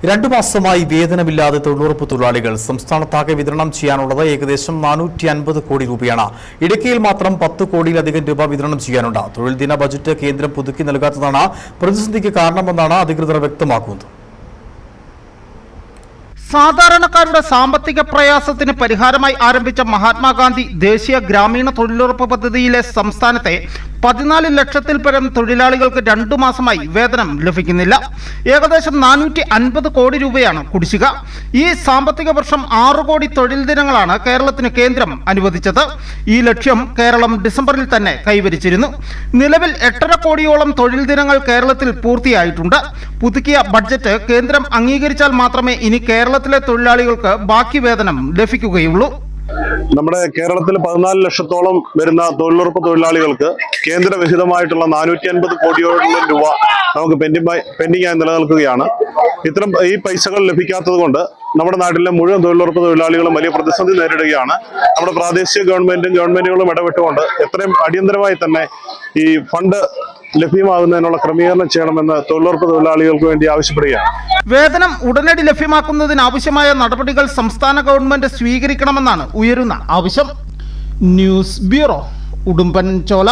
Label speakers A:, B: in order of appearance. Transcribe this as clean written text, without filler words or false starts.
A: 2 മാസമായി വേതനമില്ലാതെ തൊഴിലുറപ്പ് തൊഴിലാളികൾ സംസ്ഥാനത്താകെ വിതരണം ചെയ്യാനുള്ളത് ഏകദേശം 450 കോടി രൂപയാണ്. ഇടുക്കിയിൽ മാത്രം 10 കോടിയിലധികം രൂപ വിതരണം ചെയ്യാനുണ്ട്. തൊഴിൽ ദിന ബജറ്റ് കേന്ദ്രം പുതുക്കി നൽകാത്തതാണ് പ്രതിസന്ധിക്ക് കാരണമെന്നാണ് അധികൃതർ വ്യക്തമാക്കുന്നത്.
B: സാധാരണക്കാരുടെ സാമ്പത്തിക പ്രയാസത്തിന് പരിഹാരമായി ആരംഭിച്ച മഹാത്മാഗാന്ധി ദേശീയ ഗ്രാമീണ തൊഴിലുറപ്പ് പദ്ധതിയിലെ സംസ്ഥാനത്തെ 14 ലക്ഷത്തിൽ പരം തൊഴിലാളികൾക്ക് 2 മാസമായി വേതനം ലഭിക്കുന്നില്ല. ഏകദേശം 450 കോടി രൂപയാണ് കുടിശ്ശിക. ഈ സാമ്പത്തിക വർഷം 6 കോടി തൊഴിൽ ദിനങ്ങളാണ് കേരളത്തിന് കേന്ദ്രം അനുവദിച്ചത്. ഈ ലക്ഷ്യം കേരളം ഡിസംബറിൽ തന്നെ കൈവരിച്ചിരുന്നു. നിലവിൽ 8.5 കോടിയോളം തൊഴിൽ ദിനങ്ങൾ കേരളത്തിൽ പൂർത്തിയായിട്ടുണ്ട്. പുതുക്കിയ ബഡ്ജറ്റ് കേന്ദ്രം അംഗീകരിച്ചാൽ മാത്രമേ ഇനി കേരളത്തിലെ തൊഴിലാളികൾക്ക് ബാക്കി വേതനം ലഭിക്കുകയുള്ളൂ.
C: നമ്മുടെ കേരളത്തിൽ 14 ലക്ഷത്തോളം വരുന്ന തൊഴിലുറപ്പ് തൊഴിലാളികൾക്ക് കേന്ദ്രവിഹിതമായിട്ടുള്ള 450 കോടിയോളം രൂപ നമുക്ക് പെൻഡിംഗായി നിലനിൽക്കുകയാണ്. ഈ പൈസകൾ ലഭിക്കാത്തത് കൊണ്ട് നമ്മുടെ നാട്ടിലെ മുഴുവൻ തൊഴിലുറപ്പ് തൊഴിലാളികളും വലിയ പ്രതിസന്ധി നേരിടുകയാണ്. നമ്മുടെ പ്രാദേശിക ഗവൺമെന്റുകളും ഇടപെട്ടുകൊണ്ട് എത്രയും അടിയന്തരമായി തന്നെ ഈ ഫണ്ട് ലഭ്യമാകുന്നതിനുള്ള ക്രമീകരണം ചെയ്യണമെന്ന് തൊഴിലുറപ്പ് തൊഴിലാളികൾക്ക് വേണ്ടി ആവശ്യപ്പെടുകയാണ്.
B: വേതനം ഉടനടി ലഭ്യമാക്കുന്നതിനാവശ്യമായ നടപടികൾ സംസ്ഥാന ഗവൺമെന്റ് സ്വീകരിക്കണമെന്നാണ് ഉയരുന്ന ആവശ്യം. News bureau, Udumbanchola.